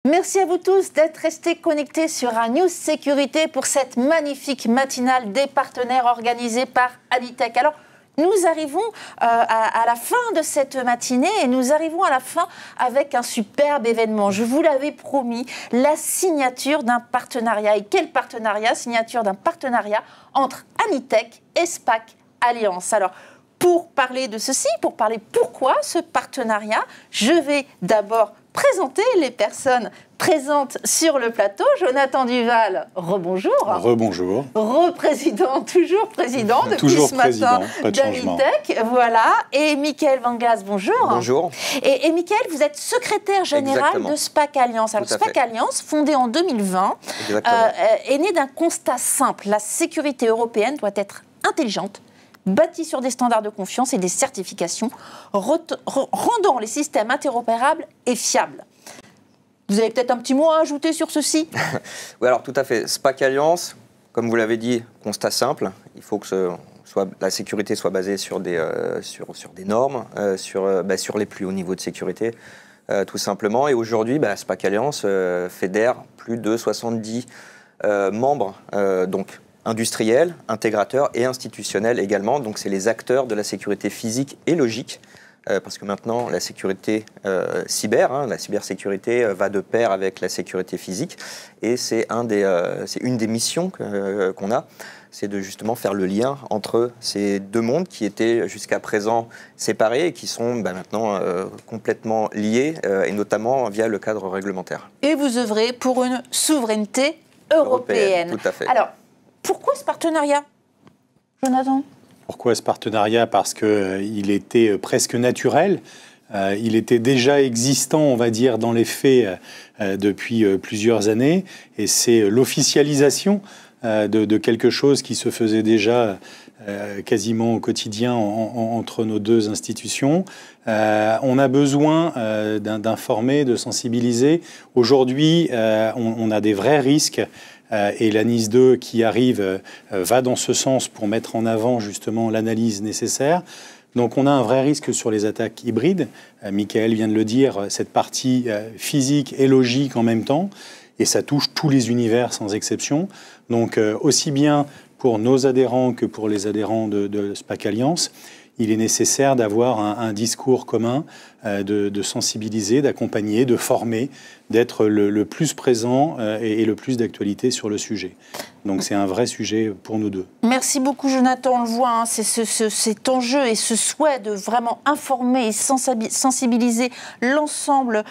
Merci à vous tous d'être restés connectés sur un News Sécurité pour cette magnifique matinale des partenaires organisée par Anitech. Alors, nous arrivons à la fin de cette matinée et nous arrivons à la fin avec un superbe événement. Je vous l'avais promis, la signature d'un partenariat. Et quel partenariat? Signature d'un partenariat entre Anitech et SPAC Alliance. Alors, pour parler de ceci, pour parler pourquoi ce partenariat, je vais d'abord présenter les personnes présentes sur le plateau. Jonathan Duval, rebonjour. Rebonjour. Représident, toujours président depuis toujours ce matin d'Anitech. Voilà. Et Michael Vangas, bonjour. Bonjour. Et Michael, vous êtes secrétaire général de SPAC Alliance. Alors, SPAC Alliance, fondée en 2020, est née d'un constat simple. La sécurité européenne doit être intelligente, bâti sur des standards de confiance et des certifications, rendant les systèmes interopérables et fiables. Vous avez peut-être un petit mot à ajouter sur ceci? Oui, alors tout à fait. SPAC Alliance, comme vous l'avez dit, constat simple. Il faut que la sécurité soit basée sur des normes, sur les plus hauts niveaux de sécurité, tout simplement. Et aujourd'hui, SPAC Alliance fédère plus de 70 membres, donc industriels, intégrateurs et institutionnels également. Donc, c'est les acteurs de la sécurité physique et logique. Parce que maintenant, la sécurité la cybersécurité va de pair avec la sécurité physique. Et c'est une des missions qu'on a, c'est de justement faire le lien entre ces deux mondes qui étaient jusqu'à présent séparés et qui sont maintenant complètement liés, et notamment via le cadre réglementaire. Et vous œuvrez pour une souveraineté européenne. Tout à fait. Alors, pourquoi ce partenariat, Jonathan ? Pourquoi ce partenariat? Parce qu'il était presque naturel. Il était déjà existant, on va dire, dans les faits depuis plusieurs années. Et c'est l'officialisation de quelque chose qui se faisait déjà quasiment au quotidien entre nos deux institutions. On a besoin d'informer, de sensibiliser. Aujourd'hui, on a des vrais risques. Et la NIS 2 qui arrive va dans ce sens pour mettre en avant justement l'analyse nécessaire. Donc on a un vrai risque sur les attaques hybrides. Michael vient de le dire, cette partie physique et logique en même temps. Et ça touche tous les univers sans exception. Donc aussi bien pour nos adhérents que pour les adhérents de SPAC Alliance, il est nécessaire d'avoir un discours commun, de sensibiliser, d'accompagner, de former, d'être le plus présent et le plus d'actualité sur le sujet. Donc c'est un vrai sujet pour nous deux. Merci beaucoup Jonathan, on le voit, c'est cet enjeu et ce souhait de vraiment informer et sensibiliser l'ensemble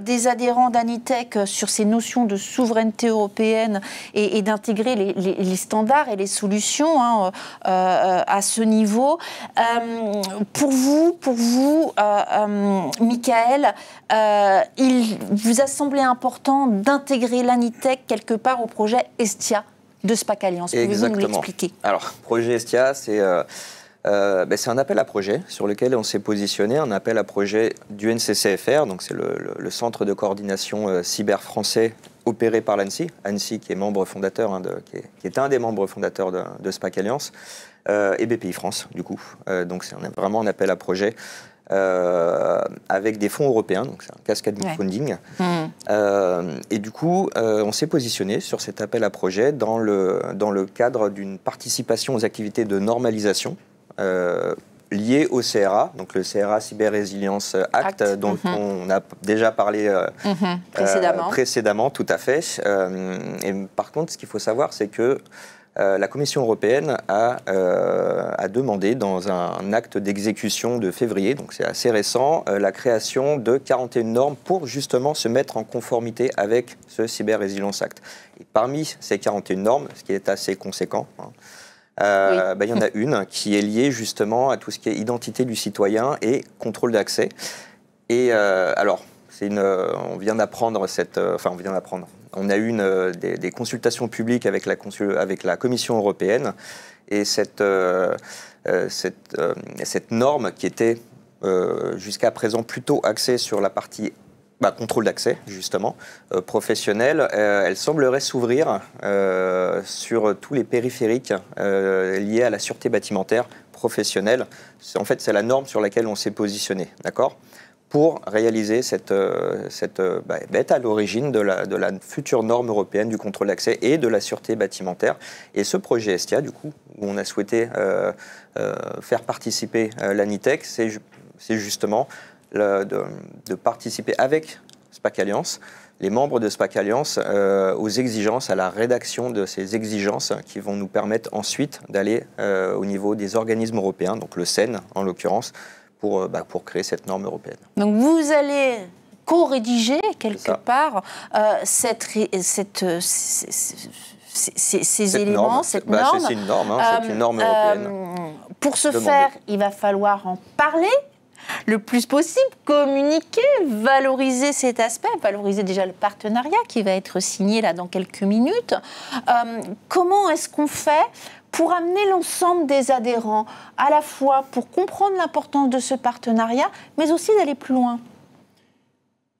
des adhérents d'Anitech sur ces notions de souveraineté européenne et d'intégrer les standards et les solutions à ce niveau. Pour vous, Michael, il vous a semblé important d'intégrer l'Anitech quelque part au projet Estia de SPAC Alliance. Pouvez-vous nous l'expliquer? Alors, projet Estia, c'est un appel à projet sur lequel on s'est positionné, un appel à projet du NCCFR, donc c'est le centre de coordination cyber français opéré par l'ANSSI, ANSSI qui est membre fondateur, qui est un des membres fondateurs de SPAC Alliance, et BPI France, du coup. Donc c'est vraiment un appel à projet avec des fonds européens, donc c'est un cascade funding. Et du coup, on s'est positionné sur cet appel à projet dans le cadre d'une participation aux activités de normalisation liées au CRA, donc le CRA Cyber Resilience Act, dont on a déjà parlé précédemment, tout à fait. Et par contre, ce qu'il faut savoir, c'est que la Commission européenne a demandé dans un acte d'exécution de février, donc c'est assez récent, la création de 41 normes pour justement se mettre en conformité avec ce Cyber Resilience Act. Et parmi ces 41 normes, ce qui est assez conséquent, il y en a une qui est liée justement à tout ce qui est identité du citoyen et contrôle d'accès. Et alors, on vient d'apprendre on a eu des consultations publiques avec la Commission européenne et cette norme qui était jusqu'à présent plutôt axée sur la partie contrôle d'accès, justement, professionnel, elle semblerait s'ouvrir sur tous les périphériques liés à la sûreté bâtimentaire professionnelle. En fait, c'est la norme sur laquelle on s'est positionné, d'accord ? pour réaliser cette bête à l'origine de la future norme européenne du contrôle d'accès et de la sûreté bâtimentaire. Et ce projet Estia, du coup, où on a souhaité faire participer l'ANITEC, c'est justement de participer avec SPAC Alliance, les membres de SPAC Alliance, aux exigences, à la rédaction de ces exigences qui vont nous permettre ensuite d'aller au niveau des organismes européens, donc le CEN en l'occurrence, pour créer cette norme européenne. Donc vous allez co-rédiger quelque part ces éléments, cette norme. C'est une norme, c'est une norme européenne. Pour ce faire, il va falloir en parler le plus possible, communiquer, valoriser cet aspect, valoriser déjà le partenariat qui va être signé là dans quelques minutes. Comment est-ce qu'on fait pour amener l'ensemble des adhérents, à la fois pour comprendre l'importance de ce partenariat, mais aussi d'aller plus loin?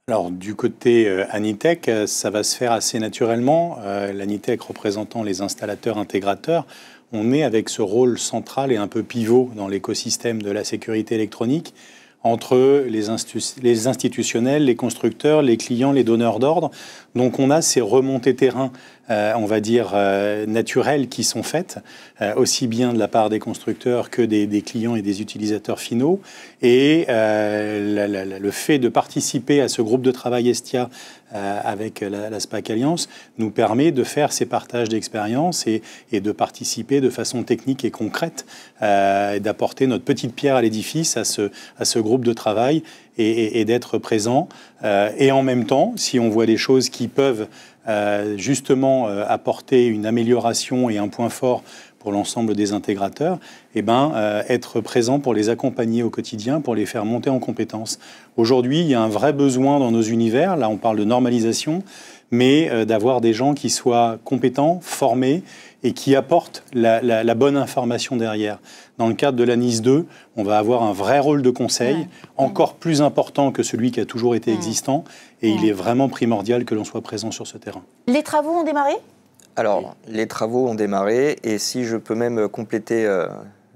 Alors, du côté ANITEC, ça va se faire assez naturellement. L'ANITEC représentant les installateurs intégrateurs, on est avec ce rôle central et un peu pivot dans l'écosystème de la sécurité électronique entre les institutionnels, les constructeurs, les clients, les donneurs d'ordre. Donc on a ces remontées terrain, on va dire, naturelles qui sont faites, aussi bien de la part des constructeurs que des clients et des utilisateurs finaux. Et le fait de participer à ce groupe de travail Estia avec la SPAC Alliance nous permet de faire ces partages d'expériences et de participer de façon technique et concrète, et d'apporter notre petite pierre à l'édifice à ce groupe de travail et d'être présent. Et en même temps, si on voit des choses qui peuvent justement apporter une amélioration et un point fort pour l'ensemble des intégrateurs, être présent pour les accompagner au quotidien, pour les faire monter en compétences. Aujourd'hui, il y a un vrai besoin dans nos univers, là on parle de normalisation, mais d'avoir des gens qui soient compétents, formés et qui apportent la bonne information derrière. Dans le cadre de la NIS 2, on va avoir un vrai rôle de conseil, encore plus important que celui qui a toujours été existant, et il est vraiment primordial que l'on soit présent sur ce terrain. Les travaux ont démarré ? Alors, les travaux ont démarré, et si je peux même compléter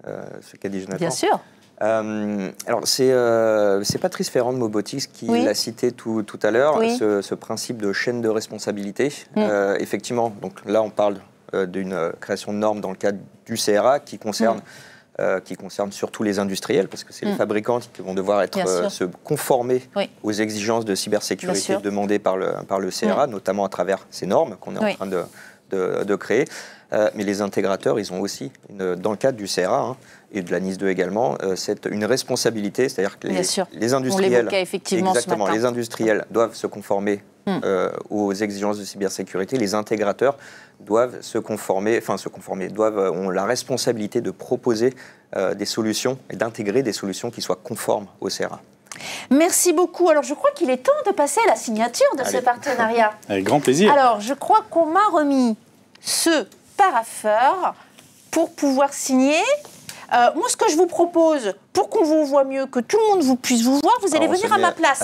ce qu'a dit Jonathan. Bien sûr. Alors, c'est Patrice Ferrand de Mobotics qui l'a cité tout à l'heure, ce principe de chaîne de responsabilité. Effectivement, donc là, on parle d'une création de normes dans le cadre du CRA qui concerne surtout les industriels, parce que c'est les fabricants qui vont devoir se conformer aux exigences de cybersécurité demandées par le CRA, notamment à travers ces normes qu'on est en train de créer. Mais les intégrateurs, ils ont aussi, dans le cadre du CRA et de la NIS 2 également, une responsabilité, c'est-à-dire que les industriels, les industriels doivent se conformer aux exigences de cybersécurité. Les intégrateurs doivent ont la responsabilité de proposer des solutions et d'intégrer des solutions qui soient conformes au CRA. Merci beaucoup. Alors, je crois qu'il est temps de passer à la signature de ce partenariat. Avec grand plaisir. Alors, je crois qu'on m'a remis ce parapheur pour pouvoir signer. Moi, ce que je vous propose, pour qu'on vous voit mieux, que tout le monde puisse vous voir, vous allez venir à ma place.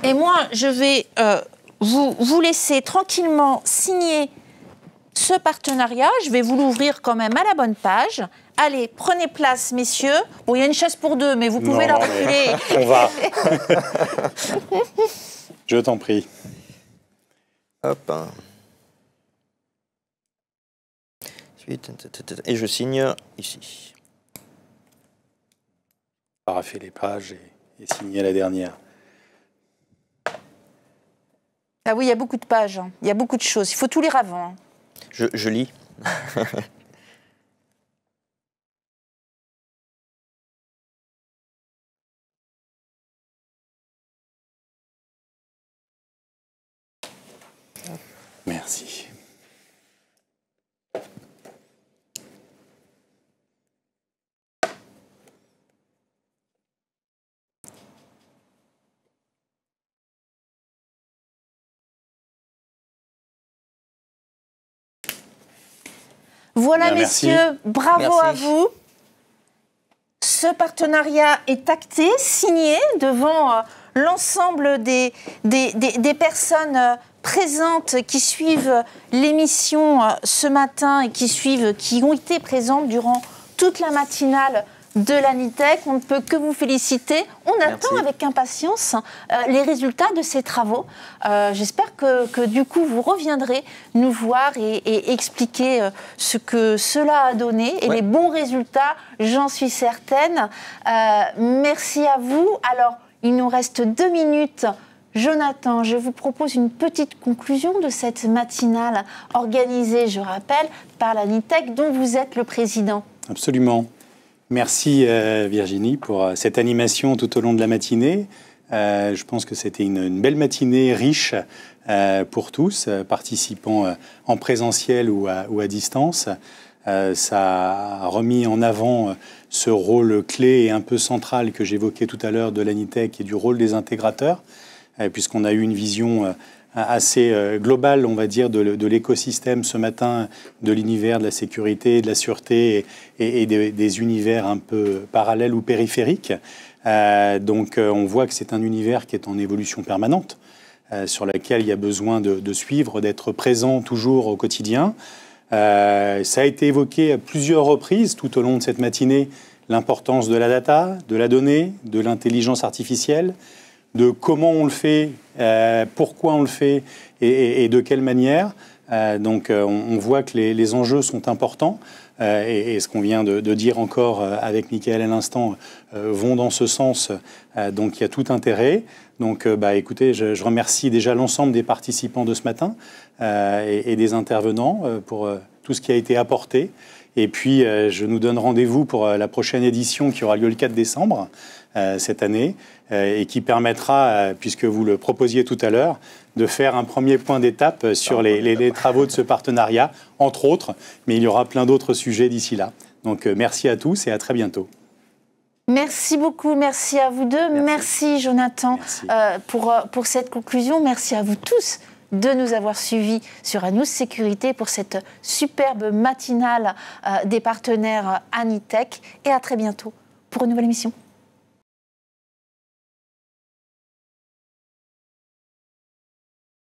Et moi, je vais vous laisser tranquillement signer ce partenariat. Je vais vous l'ouvrir quand même à la bonne page. Allez, prenez place, messieurs. Bon, il y a une chaise pour deux, mais vous pouvez la reculer. On va. Je t'en prie. Hop. Et je signe ici. Paraffer les pages et signer la dernière. Ah oui, il y a beaucoup de pages. Il y a beaucoup de choses. Il faut tout lire avant. Je lis. Merci. Voilà, messieurs, bravo à vous. Ce partenariat est acté, signé devant l'ensemble des personnes présentes qui suivent l'émission ce matin et qui ont été présentes durant toute la matinale de l'Anitec. On ne peut que vous féliciter. On attend avec impatience les résultats de ces travaux. J'espère que du coup, vous reviendrez nous voir et expliquer ce que cela a donné et les bons résultats, j'en suis certaine. Merci à vous. Alors, il nous reste 2 minutes. Jonathan, je vous propose une petite conclusion de cette matinale organisée, je rappelle, par l'Anitec, dont vous êtes le président. Absolument. Merci Virginie pour cette animation tout au long de la matinée. Je pense que c'était une belle matinée riche pour tous, participants en présentiel ou à distance. Ça a remis en avant ce rôle clé et un peu central que j'évoquais tout à l'heure de l'Anitec et du rôle des intégrateurs, puisqu'on a eu une vision assez globale, on va dire, de l'écosystème ce matin, de l'univers de la sécurité, de la sûreté et des univers un peu parallèles ou périphériques. Donc on voit que c'est un univers qui est en évolution permanente, sur laquelle il y a besoin de suivre, d'être présent toujours au quotidien. Ça a été évoqué à plusieurs reprises tout au long de cette matinée, l'importance de la data, de la donnée, de l'intelligence artificielle, de comment on le fait, pourquoi on le fait et de quelle manière. Donc on voit que les enjeux sont importants et ce qu'on vient de dire encore avec Michael à l'instant vont dans ce sens. Donc il y a tout intérêt. Donc écoutez, je remercie déjà l'ensemble des participants de ce matin et des intervenants pour tout ce qui a été apporté. Et puis je nous donne rendez-vous pour la prochaine édition qui aura lieu le 4 décembre cette année et qui permettra, puisque vous le proposiez tout à l'heure, de faire un premier point d'étape sur les travaux de ce partenariat, entre autres, mais il y aura plein d'autres sujets d'ici là. Donc merci à tous et à très bientôt. Merci beaucoup, merci à vous deux, merci Jonathan pour cette conclusion, merci à vous tous de nous avoir suivis sur News Sécurité pour cette superbe matinale des partenaires Anitec et à très bientôt pour une nouvelle émission.